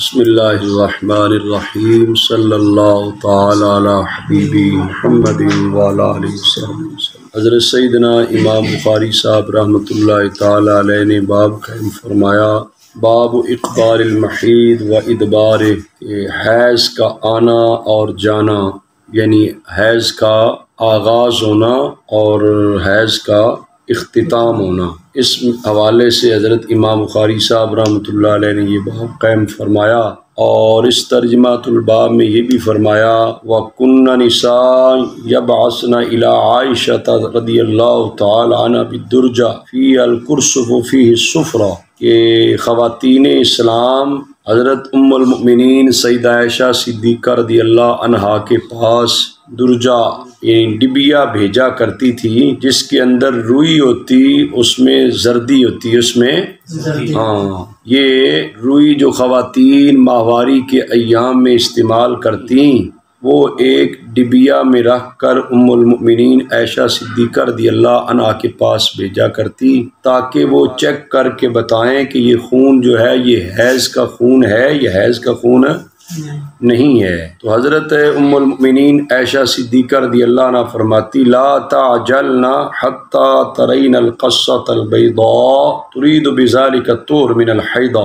بسم اللہ الرحمن الرحیم صلی اللہ تعالی علی حبیبی محمد وعلی آلہ وسلم۔ حضرت سیدنا امام بخاری صاحب رحمۃ اللہ تعالی علیہ نے باب قائم فرمایا، باب اقبال المحیض و ادبار، حیض کا آنا اور جانا، یعنی حیض کا آغاز ہونا اور حیض کا اختتام ہونا۔ اس حوالے سے حضرت امام بخاری صاحب رحمۃ اللہ علیہ نے یہ باب قائم فرمایا، اور اس ترجمۃ الباب میں یہ بھی فرمایا وَكُنَّ نِسَاء يَبْعَثْنَ إِلَىٰ عَائِشَةَ رضی اللہ تعالی عنہ بِالدُّرْجَةِ فِيهَا الْكُرْسُفُ وَفِيهِ السُّفْرَةُ، کہ خواتین اسلام حضرت ام المؤمنین سیدہ عائشہ صدیقہ رضی اللہ عنہا کے پاس درجہ یعنی ڈبیا بھیجا کرتی تھی، جس کے اندر روئی ہوتی، اس میں زردی ہوتی، اس میں یہ روئی جو خواتین ماہواری کے ایام میں استعمال کرتی، وہ ایک ڈبیا میں رکھ کر ام المؤمنین عائشہ صدیقہ رضی اللہ عنہا کے پاس بھیجا کرتی، تاکہ وہ چیک کر کے بتائیں کہ یہ خون جو ہے یہ حیض کا خون ہے یا حیض کا خون نہیں ہے۔ تو حضرت ام المؤمنین عائشہ صدیقہ رضی اللہ عنہ فرماتی لا تعجلن حتی ترین القصۃ البیضاء ترید بذلک الطہر من الحیض۔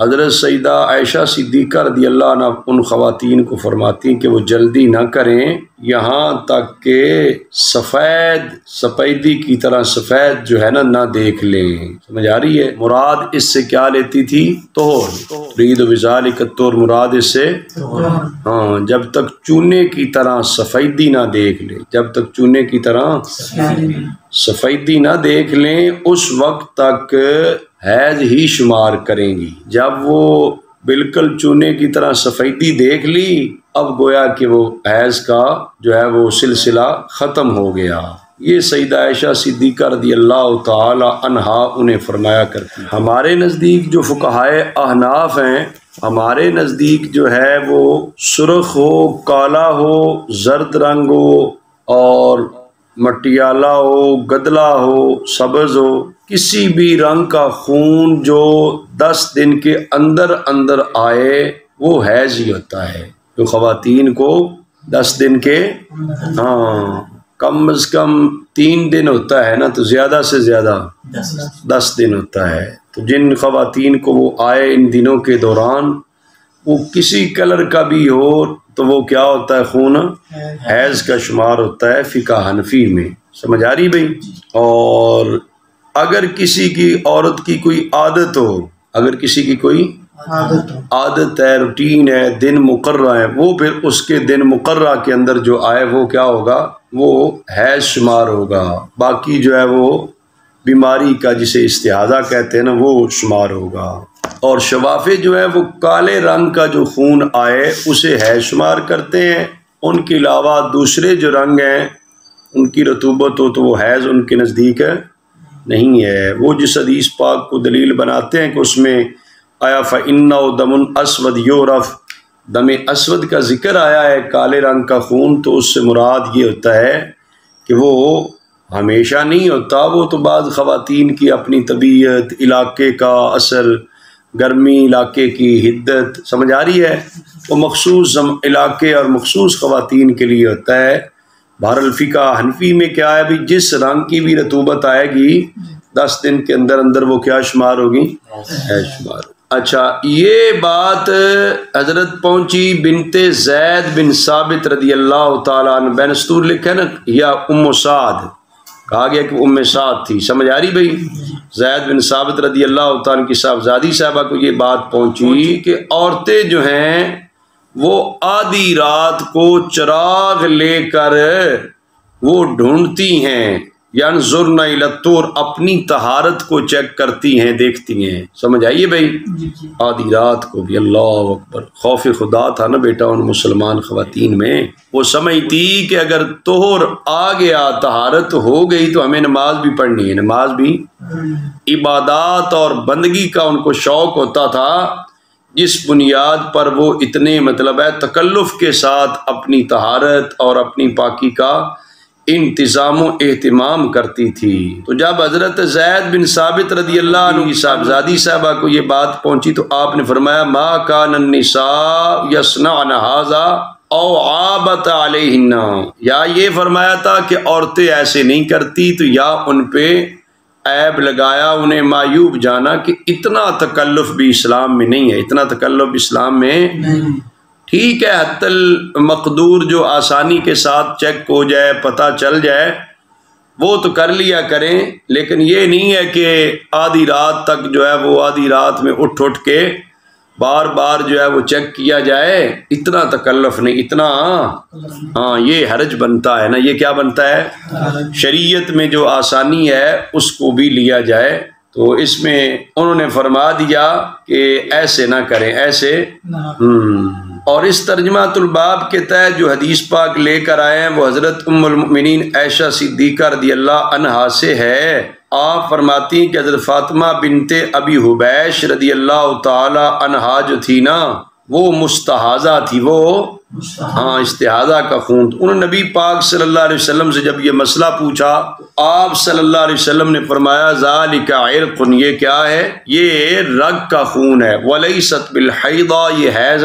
حضرت سیدہ عائشہ صدیقہ رضی اللہ عنہ ان خواتین کو فرماتی کہ وہ جلدی نہ کریں یہاں تک کہ سفیدی کی طرح سفید جو ہے نا نہ دیکھ لیں۔ سمجھ آ رہی ہے؟ مراد اس سے کیا لیتی تھی؟ طہر، ترید بذلک الطہر، مراد اس سے جب تک چونے کی طرح سفیدی نہ دیکھ لیں، جب تک چونے کی طرح سفیدی نہ دیکھ لیں اس وقت تک حیض ہی شمار کریں گی۔ جب وہ بالکل چونے کی طرح سفیدی دیکھ لی، اب گویا کہ وہ حیض کا جو ہے وہ سلسلہ ختم ہو گیا۔ یہ سیدہ عائشہ صدیقہ رضی اللہ تعالی عنہا انہیں فرمایا کرتی۔ ہمارے نزدیک جو فقہائے احناف ہیں، ہمارے نزدیک جو ہے وہ سرخ ہو، کالا ہو، زرد رنگ ہو اور مٹیالہ ہو، گدلا ہو، سبز ہو، کسی بھی رنگ کا خون جو 10 دن کے اندر آئے وہ حیض ہی ہوتا ہے۔ جو خواتین کو 10 دن کے کم از کم 3 دن ہوتا ہے نا، تو زیادہ سے زیادہ 10 دن ہوتا ہے۔ تو جن خواتین کو وہ آئے ان دنوں کے دوران، وہ کسی کلر کا بھی ہو تو وہ کیا ہوتا ہے؟ خون حیض کا شمار ہوتا ہے فقہ حنفی میں۔ سمجھ آ رہی بھائی؟ اور اگر کسی کی عورت کی کوئی عادت ہو، اگر کسی کی کوئی عادت ہے، روٹین ہے، دن مقررہ ہے، وہ پھر اس کے دن مقررہ کے اندر جو آئے وہ کیا ہوگا؟ وہ حیض شمار ہوگا۔ باقی جو ہے وہ بیماری کا جسے استحاضہ کہتے ہیں نا، وہ شمار ہوگا۔ اور شوافے جو ہے وہ کالے رنگ کا جو خون آئے اسے حیض شمار کرتے ہیں۔ ان کے علاوہ دوسرے جو رنگ ہیں ان کی رطوبت ہو تو وہ حیض ان کے نزدیک نہیں ہے۔ وہ جس حدیث پاک کو دلیل بناتے ہیں کہ اس میں آیا فَإِنَّهُ دَمٌ أَسْوَدٌ يُعْرَفُ، دم اسود کا ذکر آیا ہے، کالے رنگ کا خون، تو اس سے مراد یہ ہوتا ہے کہ وہ ہمیشہ نہیں ہوتا، وہ تو بعض خواتین کی اپنی طبیعت، علاقے کا اثر، گرمی علاقے کی حدت، سمجھ آ رہی ہے؟ وہ مخصوص علاقے اور مخصوص خواتین کے لیے ہوتا ہے۔ بہرحال فقہ حنفی میں کیا ہے بھی، جس رنگ کی بھی رطوبت آئے گی 10 دن کے اندر وہ کیا شمار ہوگی؟ حیض شمار۔ اچھا، یہ بات حضرت پہنچی بنت زید بن ثابت رضی اللہ تعالیٰ عنہ، بین سطور لکھا ہے نا، یا ام سعد کہا گیا کہ ام سعد تھی۔ سمجھ آ رہی بھائی؟ زید بن ثابت رضی اللہ تعالیٰ کی صاحبزادی صاحبہ کو یہ بات پہنچی کہ عورتیں جو ہیں وہ آدھی رات کو چراغ لے کر وہ ڈھونڈتی ہیں، ینظرن الی الطہر، اپنی طہارت کو چیک کرتی ہیں، دیکھتی ہیں۔ سمجھ آئیے بھائی؟ آدھی رات کو بھی، اللہ اکبر، خوف خدا تھا نا بیٹا ان مسلمان خواتین میں۔ وہ سمجھتی کہ اگر طہر آ گیا، طہارت ہو گئی تو ہمیں نماز بھی پڑھنی ہے، نماز بھی عبادات اور بندگی کا ان کو شوق ہوتا تھا، جس بنیاد پر وہ اتنے تکلف کے ساتھ اپنی طہارت اور اپنی پاکی کا انتظام و اہتمام کرتی تھی۔ تو جب حضرت زید بن ثابت رضی اللہ عنہ کی صاحبزادی صاحبہ کو یہ بات پہنچی تو آپ نے فرمایا ما کان النساء یصنعن ھذا او عابت علیہن، یا یہ فرمایا تھا کہ عورتیں ایسے نہیں کرتی تو یا ان پہ عیب لگایا، انہیں معیوب جانا کہ اتنا تکلف بھی اسلام میں نہیں ہے، اتنا تکلف اسلام میں نہیں۔ ٹھیک ہے، حتی المقدور جو آسانی کے ساتھ چیک ہو جائے، پتہ چل جائے، وہ تو کر لیا کریں، لیکن یہ نہیں ہے کہ آدھی رات تک جو ہے وہ آدھی رات میں اٹھ کے بار بار جو ہے وہ چیک کیا جائے، اتنا تکلف نہیں، اتنا ہاں یہ حرج بنتا ہے نا، یہ کیا بنتا ہے؟ شریعت میں جو آسانی ہے اس کو بھی لیا جائے۔ تو اس میں انہوں نے فرما دیا کہ ایسے نہ کریں، ایسے اور اس ترجمہ الباب کے تحت جو حدیث پاک لے کر آئے ہیں وہ حضرت ام المؤمنین عائشہ صدیقہ رضی اللہ عنہا سے ہے۔ آپ فرماتی ہیں کہ حضرت فاطمہ بنت ابی حبیش رضی اللہ تعالی عنہا جو تھی نا، وہ مستحاضہ تھی، وہ ہاں استحاضہ کا خون۔ انہوں نے نبی پاک صلی اللہ علیہ وسلم سے جب یہ مسئلہ پوچھا تو آپ صلی اللہ علیہ وسلم نے فرمایا ذالک عرق، یہ کیا ہے؟ یہ رگ کا خون ہے، ولیست بالحیضہ، یہ حیض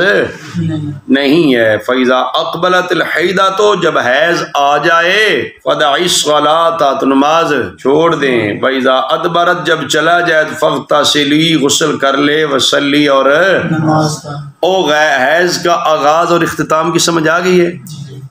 نہیں ہے۔ فاذا اقبلت الحیضہ، تو جب حیض آ جائے، فدعی الصلاۃ، تو نماز چھوڑ دیں، فاذا ادبرت، جب چلا جائے، فاغتسلی، غسل کر لے، وصلی، اور نماز حیض کا آغاز اور اختتام کی سمجھ آ گئی ہے؟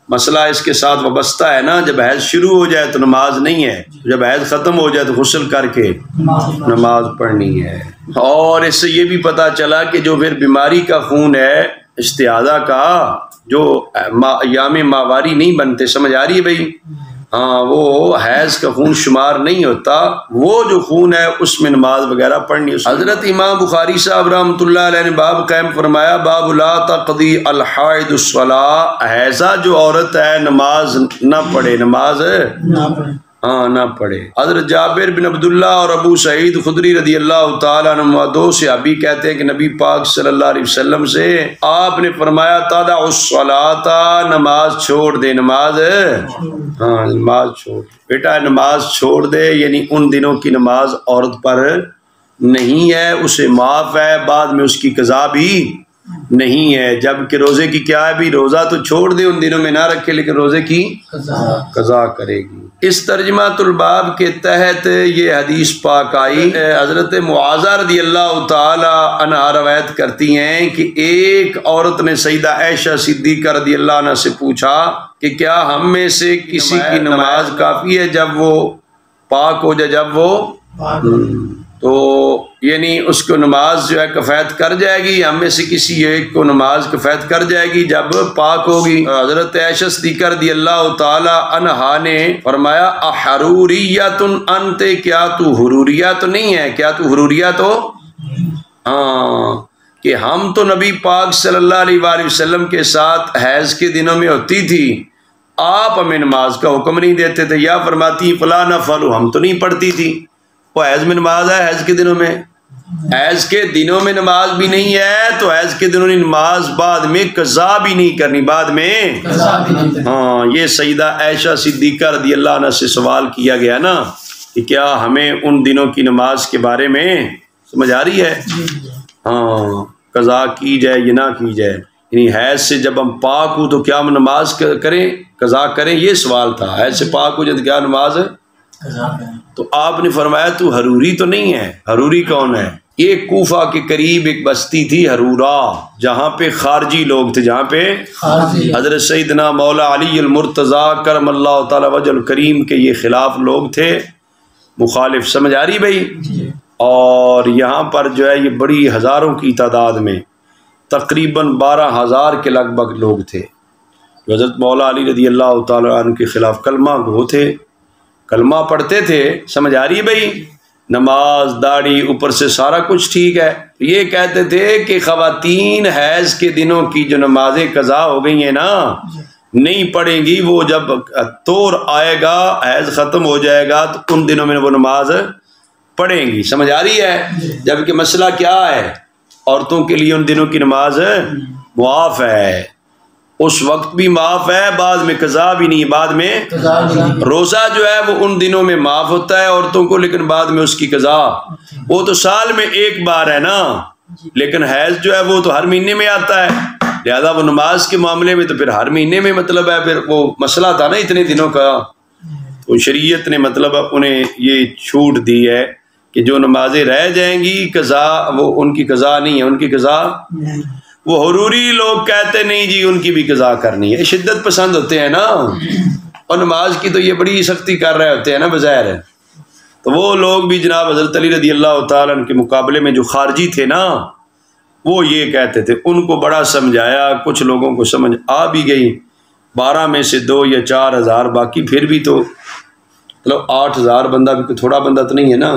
مسئلہ اس کے ساتھ وابستہ ہے نا، جب حیض شروع ہو جائے تو نماز نہیں ہے، جب حیض ختم ہو جائے تو غسل کر کے نماز پڑھنی ہے۔ اور اس سے یہ بھی پتہ چلا کہ جو پھر بیماری کا خون ہے استحاضہ کا، جو ایام ماواری نہیں بنتے، سمجھ آ رہی ہے بھائی؟ ہاں، وہ حیض کا خون شمار نہیں ہوتا، وہ جو خون ہے اس میں نماز وغیرہ پڑھنی۔ حضرت امام بخاری صاحب رحمۃ اللہ علیہ نے باب قائم فرمایا، باب لا تقضی الحائض الصلاۃ، حیضہ جو عورت ہے نماز نہ پڑھے، نماز نہ پڑھے۔ حضرت جابر بن عبداللہ اور ابو سعید خدری رضی اللہ تعالیٰ عنہ، دو صحابی کہتے ہیں کہ نبی پاک صلی اللہ علیہ وسلم سے آپ نے فرمایا تدع الصلاۃ، نماز چھوڑ دے، نماز نماز چھوڑ دے بیٹا، نماز چھوڑ دے، یعنی ان دنوں کی نماز عورت پر نہیں ہے، اسے معاف ہے، بعد میں اس کی قضا بھی نہیں ہے۔ جبکہ روزے کی کیا ہے بھی، روزہ تو چھوڑ دے، ان دنوں میں نہ رکھے، لیکن روزے کی قضا کرے گی۔ اس ترجمہ الباب کے تحت یہ حدیث پاک آئی۔ حضرت معاذہ رضی اللہ تعالی عنہا روایت کرتی ہیں کہ ایک عورت نے سیدہ عائشہ صدیقہ رضی اللہ عنہ سے پوچھا کہ کیا ہم میں سے کسی کی نماز کافی ہے جب وہ پاک ہو جائے، جب وہ تو یعنی اس کو نماز جو ہے کفایت کر جائے گی، ہم میں سے کسی ایک کو نماز کفایت کر جائے گی جب پاک ہوگی۔ حضرت عائشہ صدیقہ رضی اللہ تعالی عنہا نے فرمایا احروریۃ انت، کیا تو حروریہ تو نہیں ہے؟ کیا تو حروریہ تو ہاں، کہ ہم تو نبی پاک صلی اللہ علیہ وآلہ وسلم کے ساتھ حیض کے دنوں میں ہوتی تھی، آپ ہمیں نماز کا حکم نہیں دیتے تھے، یا فرماتی فلا نفعل، ہم تو نہیں پڑھتی تھی۔ وہ حیض میں نماز ہے، حیض کے دنوں میں، حیض کے دنوں میں نماز بھی نہیں ہے، تو حیض کے دنوں میں نماز بعد میں قضا بھی نہیں کرنی، بعد میں ہاں۔ یہ سیدہ عائشہ صدیقہ رضی اللہ عنہ سے سوال کیا گیا نا کہ کیا ہمیں ان دنوں کی نماز کے بارے میں سمجھ آ رہی ہے؟ ہاں، قضا کی جائے یا نہ کی جائے، یعنی حیض سے جب ہم پاک ہوں تو کیا ہم نماز کریں، قضا کریں؟ یہ سوال تھا، حیض سے پاک ہو جائے تو کیا نماز تو آپ نے فرمایا تو حروری تو نہیں ہے۔ حروری کون ہے؟ یہ کوفہ کے قریب ایک بستی تھی حرورہ، جہاں پہ خارجی لوگ تھے، جہاں پہ حضرت سیدنا مولا علی المرتضیٰ کرم اللہ تعالی وجہ الکریم کے یہ خلاف لوگ تھے، مخالف، سمجھ آ رہی بھائی؟ اور یہاں پر جو ہے یہ بڑی ہزاروں کی تعداد میں تقریباً 12,000 کے لگ بھگ لوگ تھے جو حضرت مولا علی رضی اللہ تعالیٰ عنہ کے خلاف کلمہ گو تھے، کلمہ پڑھتے تھے، سمجھ آ رہی ہے بھائی؟ نماز، داڑھی، اوپر سے سارا کچھ ٹھیک ہے۔ یہ کہتے تھے کہ خواتین حیض کے دنوں کی جو نمازیں قضا ہو گئی ہیں نا، نہیں پڑھیں گی، وہ جب طور آئے گا، حیض ختم ہو جائے گا تو ان دنوں میں وہ نماز پڑھیں گی، سمجھ آ رہی ہے؟ جبکہ مسئلہ کیا ہے، عورتوں کے لیے ان دنوں کی نماز معاف ہے، اس وقت بھی معاف ہے، بعد میں قضا بھی نہیں، بعد میں روزہ جو ہے وہ ان دنوں میں معاف ہوتا ہے عورتوں کو، لیکن بعد میں اس کی قضا، وہ تو سال میں ایک بار ہے نا، لیکن حیض جو ہے وہ تو ہر مہینے میں آتا ہے، لہذا وہ نماز کے معاملے میں تو پھر ہر مہینے میں مطلب ہے، پھر وہ مسئلہ تھا نا اتنے دنوں کا، تو شریعت نے مطلب انہیں یہ چھوٹ دی ہے کہ جو نمازیں رہ جائیں گی قضا، وہ ان کی قضا نہیں ہے، ان کی قضا، وہ حروری لوگ کہتے نہیں جی ان کی بھی قضا کرنی ہے، شدت پسند ہوتے ہیں نا، اور نماز کی تو یہ بڑی سختی کر رہے ہوتے ہیں نا بظاہر، تو وہ لوگ بھی جناب حضرت علی رضی اللہ تعالیٰ عنہ کے مقابلے میں جو خارجی تھے نا، وہ یہ کہتے تھے، ان کو بڑا سمجھایا، کچھ لوگوں کو سمجھ آ بھی گئی، 12 میں سے 2 یا 4 ہزار، باقی پھر بھی تو مطلب 8 ہزار بندہ بھی کوئی تھوڑا بندہ تو نہیں ہے نا،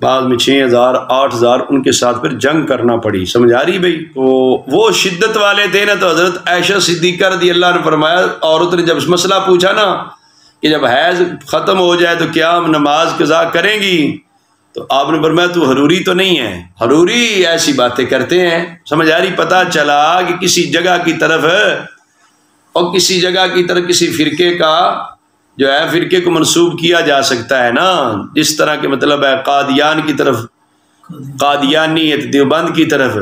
بعد میں 6 ہزار 8 ہزار ان کے ساتھ پھر جنگ کرنا پڑی، سمجھ آ رہی بھائی؟ تو وہ شدت والے تھے نا، تو حضرت عائشہ صدیقہ رضی اللہ عنہ نے فرمایا، عورت نے جب مسئلہ پوچھا نا کہ جب حیض ختم ہو جائے تو کیا ہم نماز قضا کریں گی، تو آپ نے فرمایا تو حروری تو نہیں ہے، حروری ایسی باتیں کرتے ہیں، سمجھ آ رہی؟ پتہ چلا کہ کسی جگہ کی طرف اور کسی جگہ کی طرف کسی فرقے کا جو ہے فرقے کو منسوب کیا جا سکتا ہے نا، جس طرح کے مطلب ہے قادیان کی طرف قادیانی ہے، دیوبند کی طرف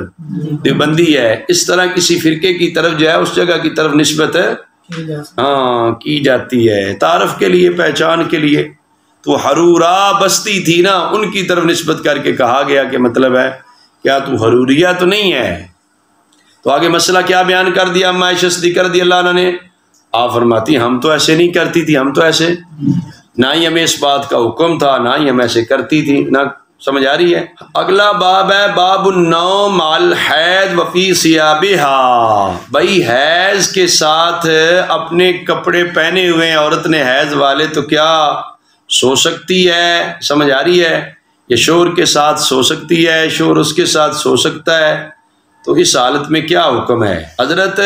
دیوبندی ہے، اس طرح کسی فرقے کی طرف جو ہے اس جگہ کی طرف نسبت کی جاتی ہے، تعارف کے لیے، پہچان کے لیے، تو حرورا بستی تھی نا، ان کی طرف نسبت کر کے کہا گیا کہ مطلب ہے کیا تو حروریہ تو نہیں ہے؟ تو آگے مسئلہ کیا بیان کر دیا اما عائشہ صدیقہ رضی اللہ عنہ نے؟ آپ فرماتی ہم تو ایسے نہیں کرتی تھی، ہم تو ایسے نہ ہی ہمیں اس بات کا حکم تھا، نہ ہی ہم ایسے کرتی تھی، نہ، سمجھ آ رہی ہے؟ اگلا باب ہے باب النوم مع الحیض وفی ثیابہا، بھائی حیض کے ساتھ اپنے کپڑے پہنے ہوئے عورت نے، حیض والے تو کیا سو سکتی ہے؟ سمجھ آ رہی ہے؟ یا شوہر کے ساتھ سو سکتی ہے، شوہر اس کے ساتھ سو سکتا ہے، تو اس حالت میں کیا حکم ہے؟ حضرت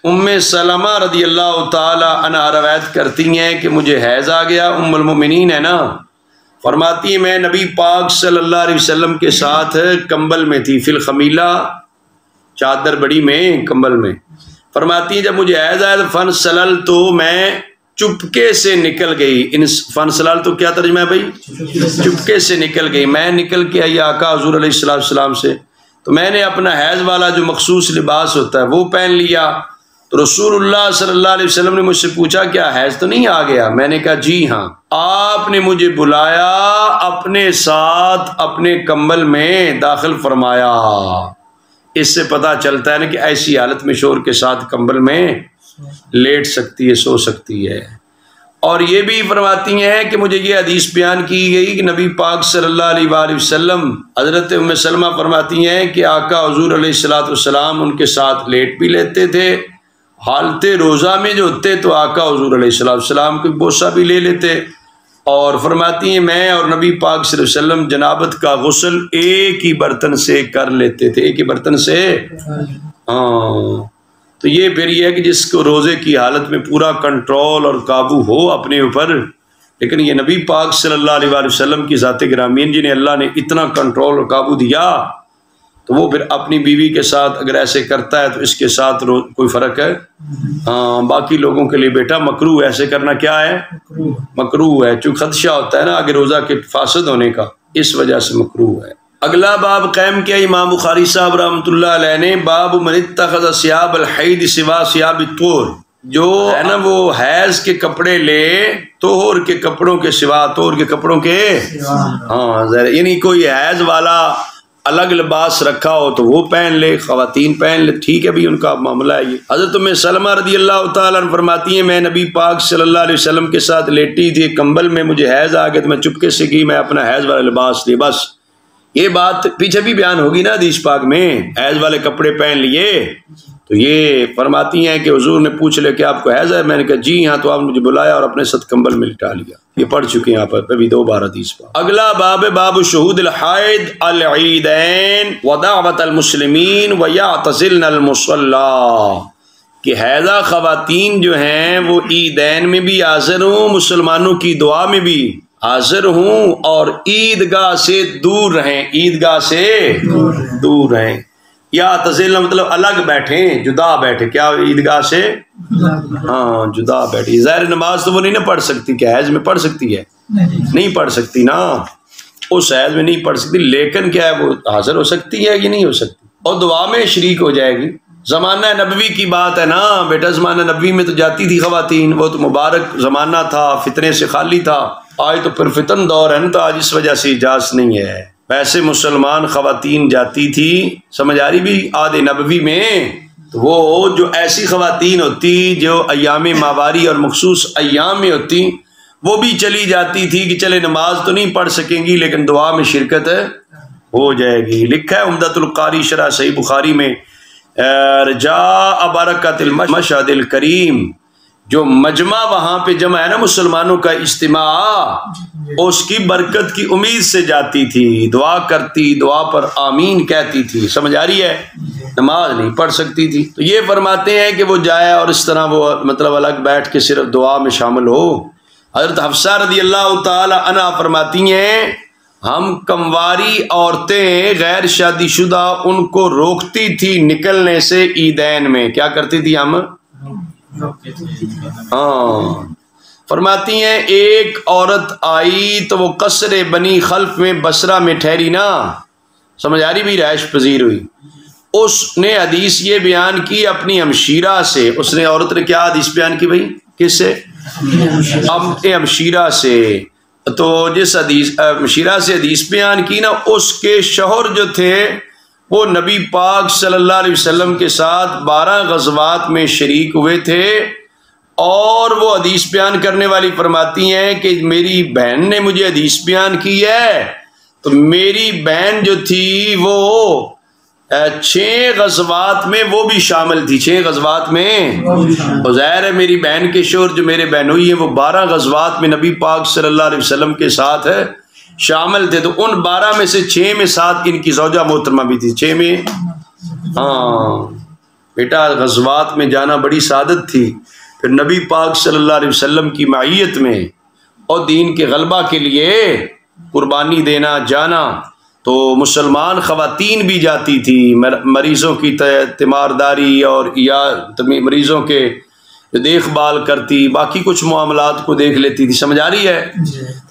ام سلمہ رضی اللہ تعالی عنہ روایت کرتی ہیں کہ مجھے حیض آ گیا، ام المؤمنین ہے نا، فرماتی ہیں میں نبی پاک صلی اللہ علیہ وسلم کے ساتھ کمبل میں تھی، فی الخمیلہ، چادر بڑی میں کمبل میں، فرماتی ہیں جب مجھے حیض آیا تو فن سلل، تو میں چپکے سے نکل گئی، فن سلل تو کیا ترجمہ ہے بھائی؟ چپکے سے نکل گئی، میں نکل کے آئی آقا حضور علیہ السلام سے، تو میں نے اپنا حیض والا جو مخصوص لباس ہوتا ہے وہ پہن لیا، تو رسول اللہ صلی اللہ علیہ وسلم نے مجھ سے پوچھا کیا حیض تو نہیں آ گیا؟ میں نے کہا جی ہاں، آپ نے مجھے بلایا، اپنے ساتھ اپنے کمبل میں داخل فرمایا، اس سے پتہ چلتا ہے نا کہ ایسی حالت میں شوہر کے ساتھ کمبل میں لیٹ سکتی ہے، سو سکتی ہے۔ اور یہ بھی فرماتی ہیں کہ مجھے یہ حدیث بیان کی گئی کہ نبی پاک صلی اللہ علیہ وآلہ وسلم، حضرت ام سلمہ فرماتی ہیں کہ آقا حضور علیہ السلام ان کے ساتھ لیٹ بھی لیتے تھے، حالت روزہ میں جو ہوتے تو آقا حضور علیہ السلام کو بوسہ بھی لے لیتے، اور فرماتی ہیں میں اور نبی پاک صلی اللہ علیہ وسلم جنابت کا غسل ایک ہی برتن سے کر لیتے تھے، ایک ہی برتن سے، تو یہ پھر یہ ہے کہ جس کو روزے کی حالت میں پورا کنٹرول اور قابو ہو اپنے اوپر، لیکن یہ نبی پاک صلی اللہ علیہ وآلہ وسلم کی ذات گرامی جنہیں اللہ نے اتنا کنٹرول اور قابو دیا، تو وہ پھر اپنی بیوی کے ساتھ اگر ایسے کرتا ہے تو اس کے ساتھ کوئی فرق ہے؟ باقی لوگوں کے لیے بیٹا مکروہ ایسے کرنا کیا ہے؟ مکروہ ہے، چونکہ خدشہ ہوتا ہے نا آگے روزہ کے فاسد ہونے کا، اس وجہ سے مکروہ ہے۔ اگلا باب قائم کیا امام بخاری صاحب رحمۃ اللہ علیہ نے، باب من اتخذ ثیاب الحید سوا ثیاب الطہر، جو ہے نا وہ حیض کے کپڑے لے طہر کے کپڑوں کے سوا، طہر کے کپڑوں کے یعنی کوئی حیض والا الگ لباس رکھا ہو تو وہ پہن لے، خواتین پہن لے، ٹھیک ہے بھی ان کا معاملہ ہے یہ۔ حضرت ام سلمہ رضی اللہ تعالیٰ عنہ فرماتی ہیں میں نبی پاک صلی اللہ علیہ وسلم کے ساتھ لیٹی تھی کمبل میں، مجھے حیض آ گیا تو میں چپکے سے کی، میں اپنا حیض والا لباس لیا، بس یہ بات پیچھے بھی بیان ہوگی نا حدیث پاک میں، حیض والے کپڑے پہن لیے، تو یہ فرماتی ہیں کہ حضور نے پوچھ لیا کہ آپ کو حیض ہے؟ میں نے کہا جی ہاں، تو آپ نے مجھے بلایا اور اپنے ساتھ کمبل میں لٹا لیا۔ یہ پڑھ چکے ہیں آپ ابھی 2 بار حدیث پاک۔ اگلا باب باب شہود الحائض العیدین ودعوت المسلمین ویعتزلن المصلی، کہ حیضہ خواتین جو ہیں وہ عیدین میں بھی حاضر ہوں، مسلمانوں کی دعا میں بھی حاضر ہوں، اور عیدگاہ سے دور رہیں، عیدگاہ سے دور رہیں۔ یا تزلنا مطلب الگ بیٹھیں، جدا بیٹھے، کیا عیدگاہ سے ہاں جدا بیٹھے. ظاہر نماز تو وہ نہیں نہ پڑھ سکتی، کیا حیض میں پڑھ سکتی ہے؟ نہیں پڑھ سکتی نا، اس حیض میں نہیں پڑھ سکتی، لیکن کیا ہے وہ حاضر ہو سکتی ہے کہ نہیں ہو سکتی، اور دعا میں شریک ہو جائے گی. زمانہ نبوی کی بات ہے نا بیٹا، زمانہ نبوی میں تو جاتی تھی خواتین، وہ تو مبارک زمانہ تھا، فتنے سے خالی تھا. آج تو پھر فتن دور ہے نا، تو آج اس وجہ سے اجازت نہیں ہے. ویسے مسلمان خواتین جاتی تھی، سمجھ آ رہی بھی عہد نبوی میں، تو وہ جو ایسی خواتین ہوتی جو ایام ماواری اور مخصوص ایام میں ہوتی، وہ بھی چلی جاتی تھی کہ چلے نماز تو نہیں پڑھ سکیں گی لیکن دعا میں شرکت ہو جائے گی. لکھا ہے عمدۃ القاری شرح صحیح بخاری میں، رجاء برکت المشہد الکریم، جو مجمع وہاں پہ جمع ہے نا مسلمانوں کا اجتماع، اس کی برکت کی امید سے جاتی تھی، دعا کرتی، دعا پر آمین کہتی تھی. سمجھ آ رہی ہے؟ نماز نہیں پڑھ سکتی تھی. تو یہ فرماتے ہیں کہ وہ جائے اور اس طرح وہ مطلب الگ بیٹھ کے صرف دعا میں شامل ہو. حضرت حفصہ رضی اللہ تعالی عنہا فرماتی ہیں ہم کمواری عورتیں غیر شادی شدہ ان کو روکتی تھی نکلنے سے عیدین میں. کیا کرتی تھی ہم؟ ہاں. فرماتی ہیں ایک عورت آئی تو وہ قصر بنی خلف میں بصرہ میں ٹھہری نا، سمجھ آ رہی بھی، رہائش پذیر ہوئی. اس نے حدیث یہ بیان کی اپنی ہمشیرہ سے. اس نے عورت نے کیا حدیث بیان کی بھائی؟ کس سے؟ اپنے ہمشیرہ سے. تو جس حدیث ہمشیرہ سے حدیث بیان کی نا، اس کے شوہر جو تھے وہ نبی پاک صلی اللہ علیہ وسلم کے ساتھ 12 غزوات میں شریک ہوئے تھے. اور وہ حدیث بیان کرنے والی فرماتی ہیں کہ میری بہن نے مجھے حدیث بیان کی ہے، تو میری بہن جو تھی وہ 6 غزوات میں وہ بھی شامل تھی. 6 غزوات میں ظاہر ہے میری بہن کے شوہر جو میرے بہنوئی ہیں وہ 12 غزوات میں نبی پاک صلی اللہ علیہ وسلم کے ساتھ شامل تھے. تو ان 12 میں سے 6 میں ساتھ ان کی زوجہ محترمہ بھی تھی. 6 میں ہاں بیٹا غزوات میں جانا بڑی سعادت تھی. پھر نبی پاک صلی اللہ علیہ وسلم کی معیت میں اور دین کے غلبہ کے لیے قربانی دینا جانا. تو مسلمان خواتین بھی جاتی تھی، مریضوں کی تیمارداری اور یا مریضوں کے دیکھ بھال کرتی، باقی کچھ معاملات کو دیکھ لیتی تھی. سمجھ آ رہی ہے؟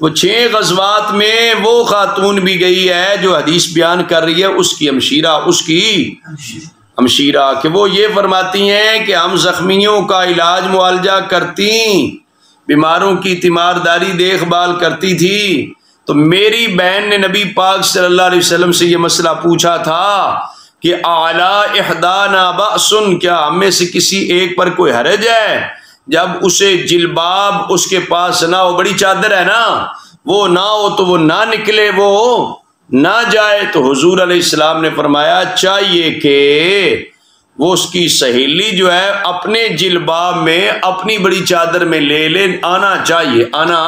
وہ 6 غزوات میں وہ خاتون بھی گئی ہے جو حدیث بیان کر رہی ہے، اس کی ہمشیرہ کہ وہ یہ فرماتی ہیں کہ ہم زخمیوں کا علاج معالجہ کرتی، بیماروں کی تیمارداری دیکھ بھال کرتی تھی. تو میری بہن نے نبی پاک صلی اللہ علیہ وسلم سے یہ مسئلہ پوچھا تھا کہ اعلی احدانا بأس، کیا ہم میں سے کسی ایک پر کوئی حرج ہے جب اسے جلباب اس کے پاس نہ ہو، بڑی چادر ہے نا، وہ نہ ہو تو وہ نہ نکلے، وہ نہ جائے. تو حضور علیہ السلام نے فرمایا چاہیے کہ وہ اس کی سہیلی جو ہے اپنے جلباب میں اپنی بڑی چادر میں لے لے، آنا چاہیے، آنا.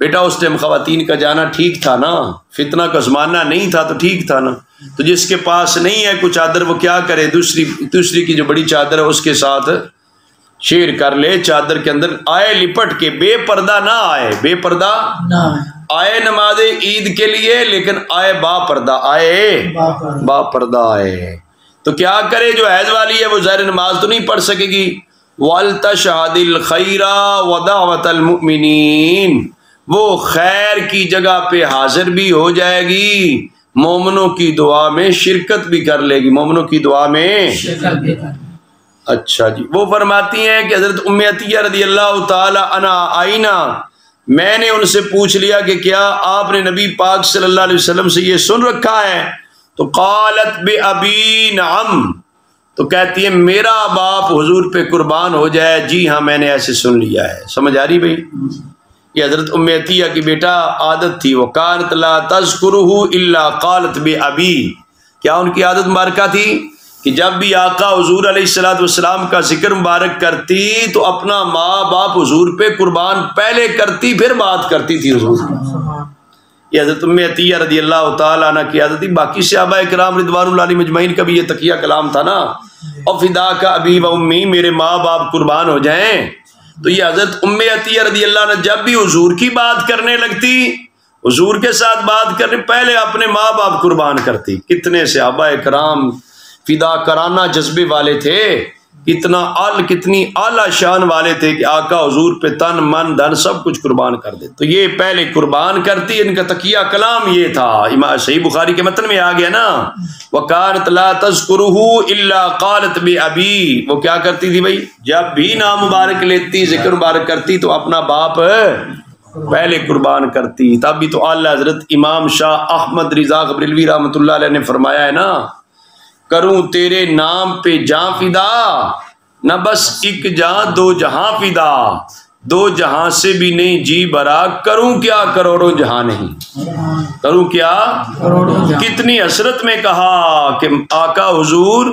بیٹا اس ٹائم خواتین کا جانا ٹھیک تھا نا، فتنہ کا زمانہ نہیں تھا تو ٹھیک تھا نا. تو جس کے پاس نہیں ہے کوئی چادر وہ کیا کرے، دوسری کی جو بڑی چادر ہے اس کے ساتھ شیئر کر لے. چادر کے اندر آئے لپٹ کے، بے پردہ نہ آئے، بے پردہ آئے نماز عید کے لیے، لیکن آئے با پردہ، آئے با پردہ آئے. تو کیا کرے جو حیض والی ہے وہ ظاہر نماز تو نہیں پڑھ سکے گی. وَلْتَشْهَدِ الْخَيْرَ وَدَعْوَةَ الْمُؤْمِنِينَ، وہ خیر کی جگہ پہ حاضر بھی ہو جائے گی، مومنوں کی دعا میں شرکت بھی کر لے گی، مومنوں کی دعا میں اچھا جی. وہ فرماتی ہیں کہ حضرت ام عطیہ رضی اللہ تعالی عنہا آئینہ، میں نے ان سے پوچھ لیا کہ کیا آپ نے نبی پاک صلی اللہ علیہ وسلم سے یہ سن رکھا ہے؟ تو قالت بِأَبِي نعم، تو کہتی ہے میرا باپ حضور پہ قربان ہو جائے، جی ہاں میں نے ایسے سن لیا ہے. سمجھ آ رہی بھائی؟ یہ حضرت ام عطیہ کی بیٹا عادت تھی، وَكَانَتْ لَا تَذْكُرُهُ إِلَّا قَالَتْ بِأَبِي، کیا ان کی عادت مبارکہ تھی کہ جب بھی آقا حضور علیہ السلام کا ذکر مبارک کرتی تو اپنا ماں باپ حضور پہ قربان پہلے کرتی پھر بات کرتی تھی حضور. یہ حضرت ام عطیہ رضی اللہ تعالیٰ عنہ کی عادت تھی. باقی صحابہ کرام رضوان اللہ علیہم اجمعین کا بھی یہ تقیہ کلام تھا نا، اور فداک ابی و امی، میرے ماں باپ قربان ہو جائیں. تو یہ حضرت ام عطیہ رضی اللہ عنہ جب بھی حضور کی بات کرنے لگتی، حضور کے ساتھ بات کرنے پہلے اپنے ماں باپ قربان کرتی. کتنے صحابہ کرام فداکارانہ جذبے والے تھے، کتنی اعلیٰ شان والے تھے کہ آقا حضور پہ تن من دھن سب کچھ قربان کر دیتے۔ تو یہ پہلے قربان کرتی، ان کا تقیہ کلام یہ تھا، صحیح بخاری کے متن میں آ گیا نا، وَكَانَتْ لَا تَذْكُرُهُ إِلَّا قَالَتْ بِأَبِي، وہ کیا کرتی تھی بھائی، جب بھی نام مبارک لیتی، ذکر مبارک کرتی تو اپنا باپ پہلے قربان کرتی۔ تب بھی تو اعلیٰ حضرت امام شاہ احمد رضا بریلوی رحمۃ اللہ علیہ نے فرمایا ہے نا، کروں تیرے نام پہ جاں فدا، نہ بس ایک جہاں دو جہاں فدا، دو جہاں سے بھی نہیں جی برا، کروں کیا کروڑوں جہاں نہیں، کروں کیا کتنی حسرت میں کہا کہ آقا حضور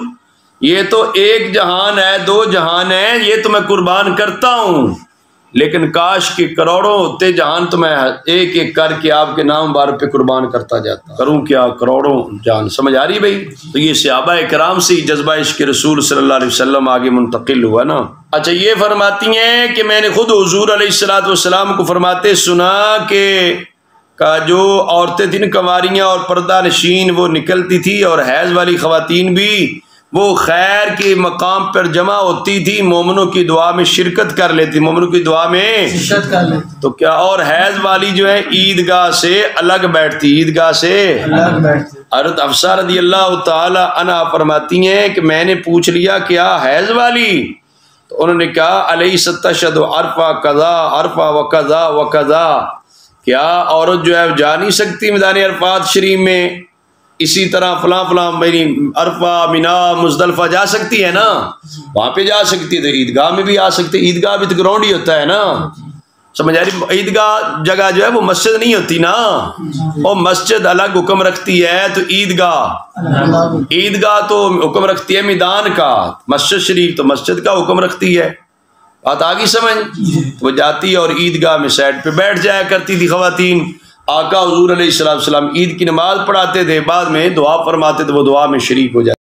یہ تو ایک جہان ہے، دو جہان ہے، یہ تو میں قربان کرتا ہوں، لیکن کاش کہ کروڑوں ہوتے جہان تو میں ایک ایک کر کے آپ کے نام مبارک پہ قربان کرتا جاتا، کروں کیا کروڑوں جان۔ سمجھ آ رہی بھائی؟ تو یہ صحابہ کرام سے جذبہ عشق رسول صلی اللہ علیہ وسلم آگے منتقل ہوا نا۔ اچھا یہ فرماتی ہیں کہ میں نے خود حضور علیہ السلام کو فرماتے سنا کہ جو عورتیں تھیں کنواریاں اور پردہ نشین وہ نکلتی تھی، اور حیض والی خواتین بھی وہ خیر کے مقام پر جمع ہوتی تھی، مومنوں کی دعا میں شرکت کر لیتی، مومنوں کی دعا میں شرکت کر لیتی، تو کیا اور حیض والی جو ہے عیدگاہ سے الگ بیٹھتی، عیدگاہ سے الگ بیٹھتی۔ حضرت حفصہ رضی اللہ تعالی عنہا فرماتی ہیں کہ میں نے پوچھ لیا کیا حیض والی، تو انہوں نے کہا علیہ تشہد عرفہ قضا عرفہ و قضا و قضا، کیا عورت جو ہے جا نہیں سکتی میدان عرفات شریف میں، اسی طرح فلاں فلاں میری عرفہ منا مزدلفہ جا سکتی ہے نا، وہاں پہ جا سکتی ہے، تو عیدگاہ میں بھی آ سکتی، عیدگاہ بھی تو گراؤنڈ ہی ہوتا ہے نا، سمجھ آ رہی؟ عیدگاہ جگہ جو ہے وہ مسجد نہیں ہوتی نا، وہ مسجد الگ حکم رکھتی ہے، تو عیدگاہ تو حکم رکھتی ہے میدان کا، مسجد شریف تو مسجد کا حکم رکھتی ہے، بات آگی سمجھ؟ وہ جاتی اور عیدگاہ میں سائڈ پہ بیٹھ جایا کرتی تھی خواتین، آقا حضور علیہ السلام عید کی نماز پڑھاتے تھے، بعد میں دعا فرماتے تو وہ دعا میں شریک ہو جاتے۔